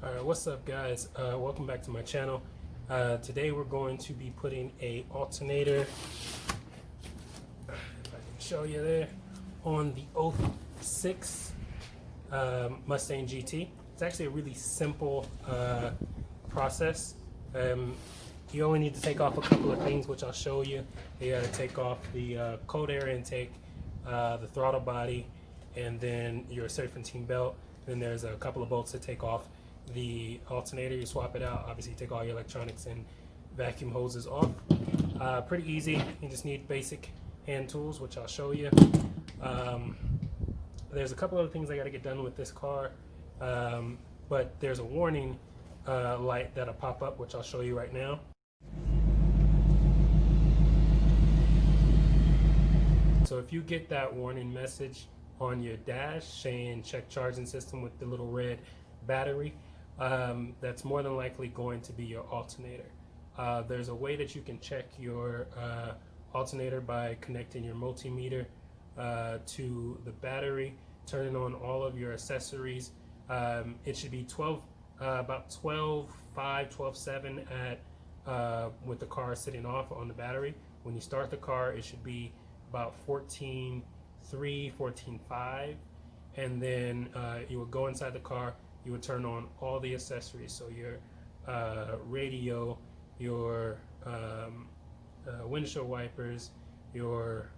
Alright, what's up guys? Welcome back to my channel. Today we're going to be putting a alternator, if I can show you there, on the 06 Mustang GT. It's actually a really simple process. You only need to take off a couple of things, which I'll show you. You got to take off the cold air intake, the throttle body, and then your serpentine belt. Then there's a couple of bolts to take off the alternator. You swap it out. Obviously, you take all your electronics and vacuum hoses off. Pretty easy. You just need basic hand tools, which I'll show you. There's a couple other things I got to get done with this car, but there's a warning light that'll pop up, which I'll show you right now. So if you get that warning message on your dash saying check charging system with the little red battery, that's more than likely going to be your alternator. There's a way that you can check your alternator by connecting your multimeter to the battery, turning on all of your accessories. It should be about 12.5, 12.7 at with the car sitting off on the battery. When you start the car, it should be about 14.3, 14.5, and then you would go inside the car. You would turn on all the accessories, so your radio, your windshield wipers, your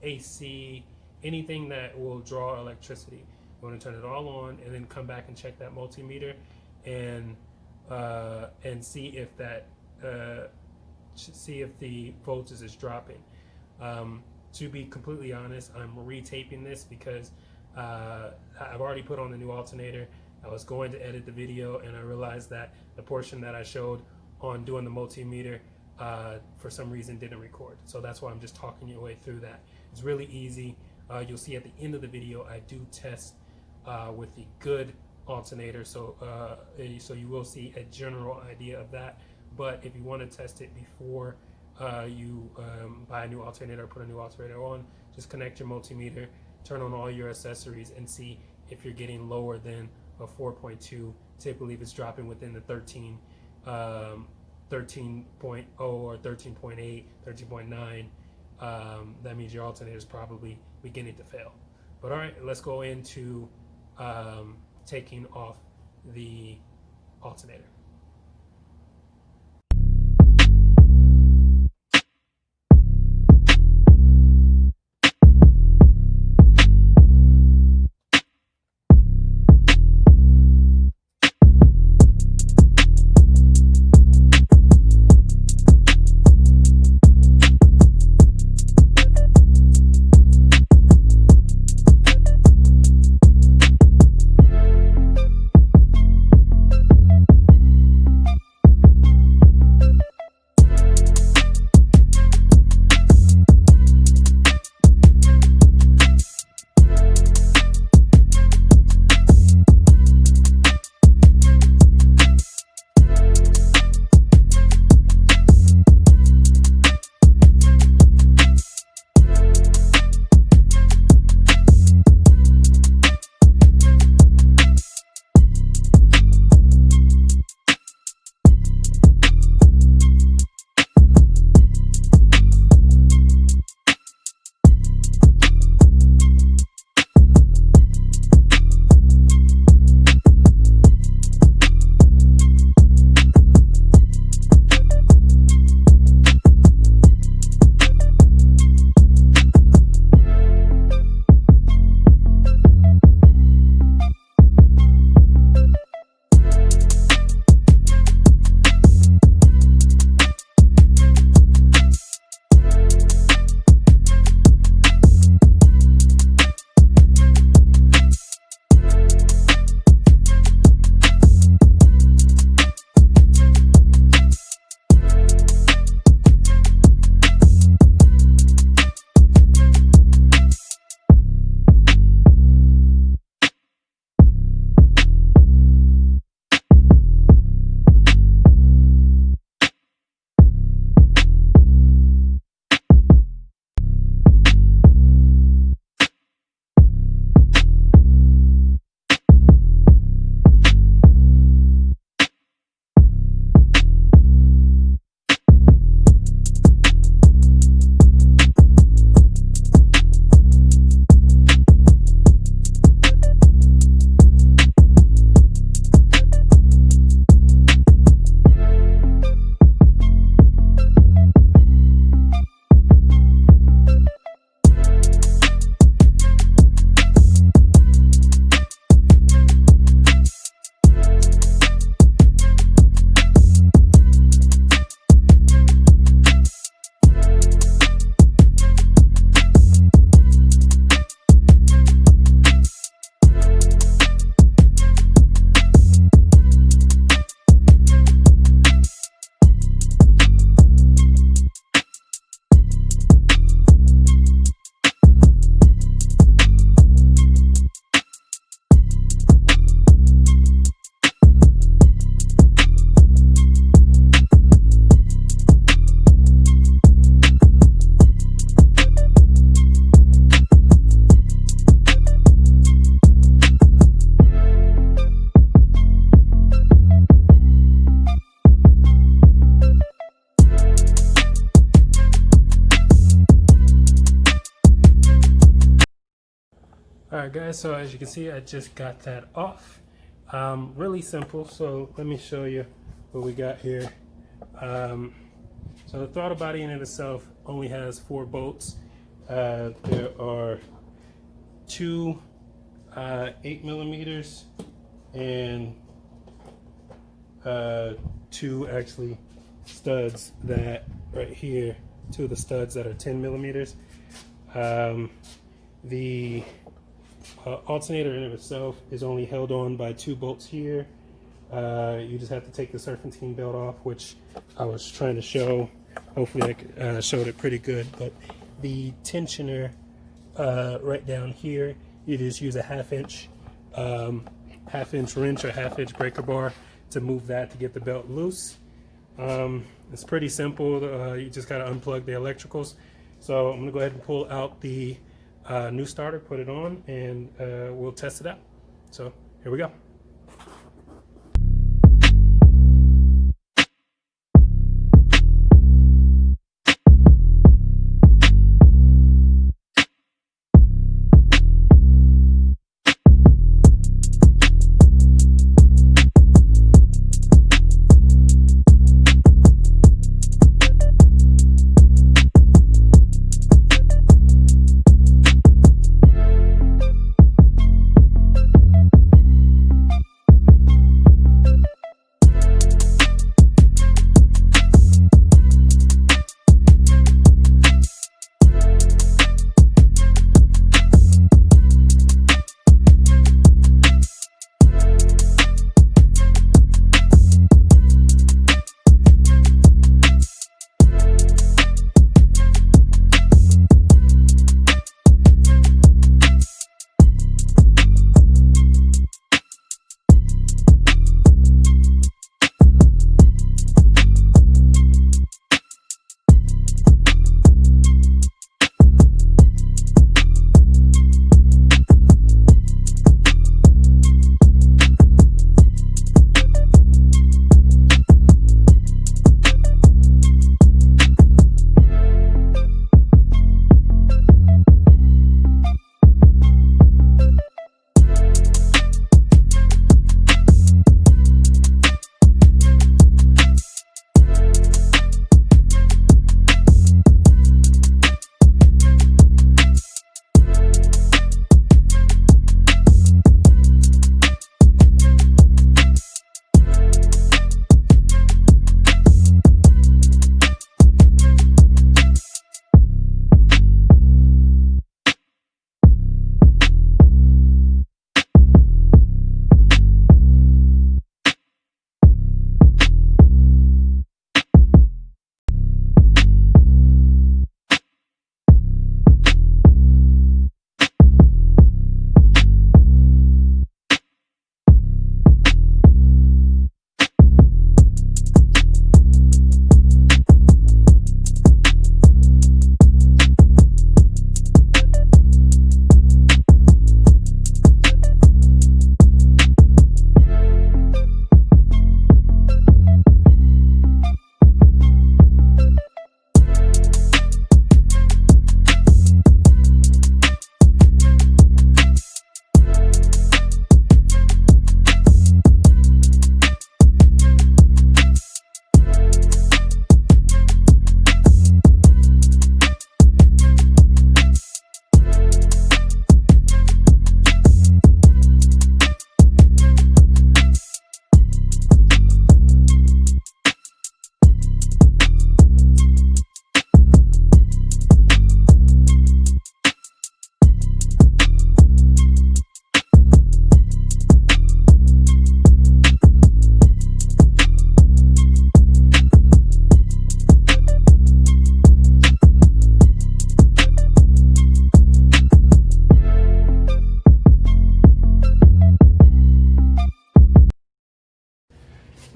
AC, anything that will draw electricity. You want to turn it all on, and then come back and check that multimeter, and see if that the voltage is dropping. To be completely honest, I'm retaping this because I've already put on the new alternator. I was going to edit the video, and I realized that the portion that I showed on doing the multimeter for some reason didn't record. So that's why I'm just talking your way through that. It's really easy. You'll see at the end of the video I do test with the good alternator, so you will see a general idea of that. But if you want to test it before you buy a new alternator or put a new alternator on, just connect your multimeter, turn on all your accessories, and see if you're getting lower than a 4.2. Typically, if it's dropping within the 13.0 or 13.8, 13.9, that means your alternator is probably beginning to fail. But all right, let's go into taking off the alternator. Alright guys, so as you can see, I just got that off. Really simple, so let me show you what we got here. So the throttle body in itself only has 4 bolts. There are 2 8mm and 2 actually studs that right here, 2 of the studs that are 10mm. The alternator in itself is only held on by 2 bolts here. You just have to take the serpentine belt off, which I was trying to show. Hopefully I showed it pretty good. But the tensioner right down here, you just use a half-inch wrench or half-inch breaker bar to move that to get the belt loose. It's pretty simple. You just gotta unplug the electricals. So I'm gonna go ahead and pull out the new starter, put it on, and we'll test it out. So here we go.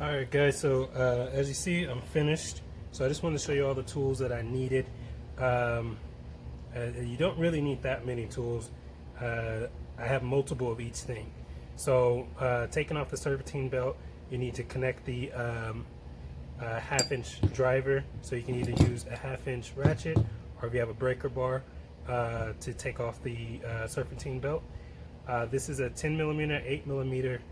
Alright guys, so as you see, I'm finished. So I just wanted to show you all the tools that I needed. You don't really need that many tools. I have multiple of each thing. So taking off the serpentine belt, you need to connect the half-inch driver. So you can either use a half-inch ratchet, or if you have a breaker bar, to take off the serpentine belt. This is a 10 millimeter, 8 millimeter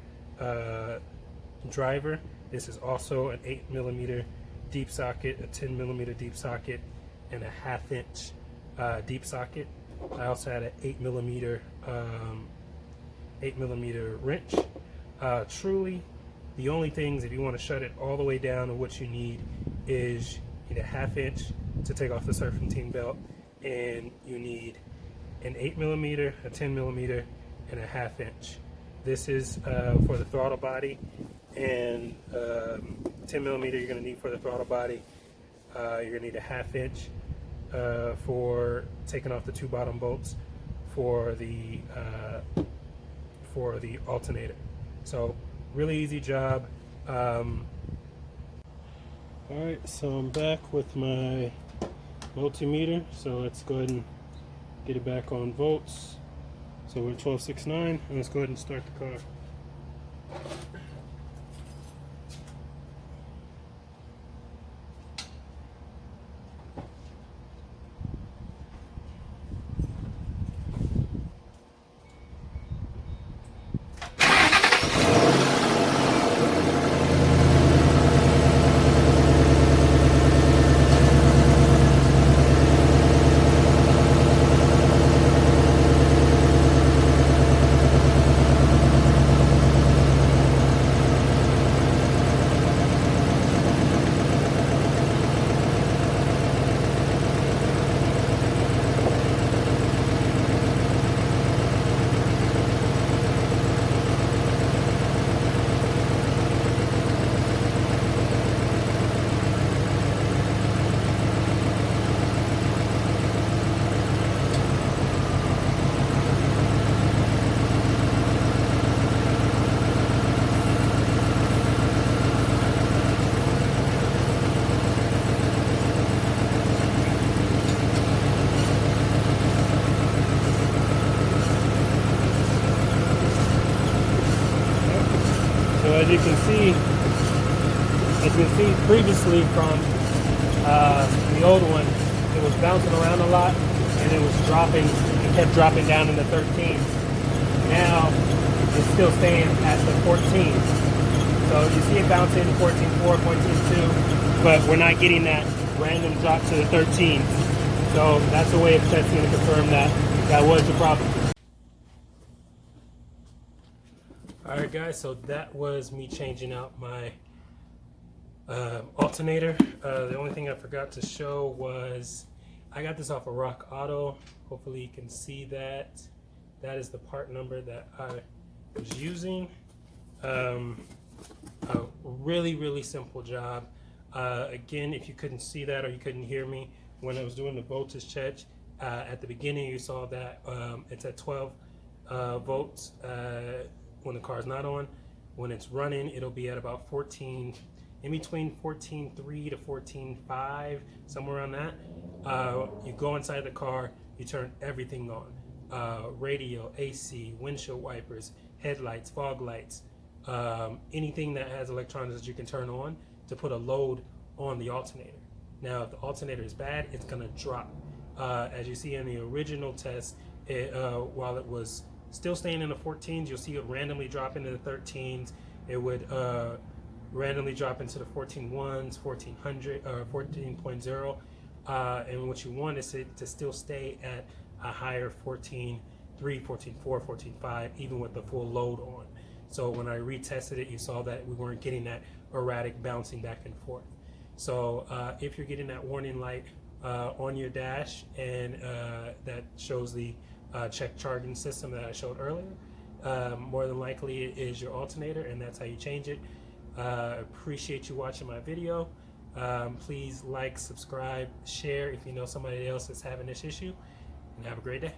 driver. This is also an 8 millimeter deep socket, a 10 millimeter deep socket, and a 1/2 inch deep socket. I also had an 8 millimeter wrench. Truly, the only things, if you want to shut it all the way down, and what you need is you need a 1/2 inch to take off the serpentine belt, and you need an 8 millimeter, a 10 millimeter, and a 1/2 inch. This is for the throttle body, and 10 millimeter you're going to need for the throttle body. You're going to need a 1/2 inch for taking off the 2 bottom bolts for the alternator. So really easy job. Alright, so I'm back with my multimeter, so let's go ahead and get it back on volts. So we're 1269, and let's go ahead and start the car. So as you can see previously from the old one, it was bouncing around a lot, and it was dropping. It kept dropping down in the 13s. Now it's still staying at the 14s. So you see it bouncing 14.4, 14.2, but we're not getting that random drop to the 13s. So that's a way of testing to confirm that that was the problem. Alright guys, so that was me changing out my alternator. The only thing I forgot to show was I got this off of Rock Auto. Hopefully you can see that. That is the part number that I was using. A really simple job. Again, if you couldn't see that or you couldn't hear me when I was doing the voltage check, at the beginning you saw that it's at 12 volts when the car's not on. When it's running, it'll be at about 14, in between 14.3 to 14.5, somewhere around that. You go inside the car, you turn everything on. Radio, AC, windshield wipers, headlights, fog lights, anything that has electronics that you can turn on to put a load on the alternator. Now, if the alternator is bad, it's gonna drop. As you see in the original test, while it was still staying in the 14s, you'll see it randomly drop into the 13s. It would randomly drop into the 14.1s, 1400, or 14.0. And what you want is it to still stay at a higher 14.3, 14.4, 14.5, even with the full load on. So when I retested it, you saw that we weren't getting that erratic bouncing back and forth. So if you're getting that warning light on your dash, and that shows the check charging system that I showed earlier, more than likely it is your alternator, and that's how you change it. Appreciate you watching my video. Please like, subscribe, share if you know somebody else is having this issue, and have a great day.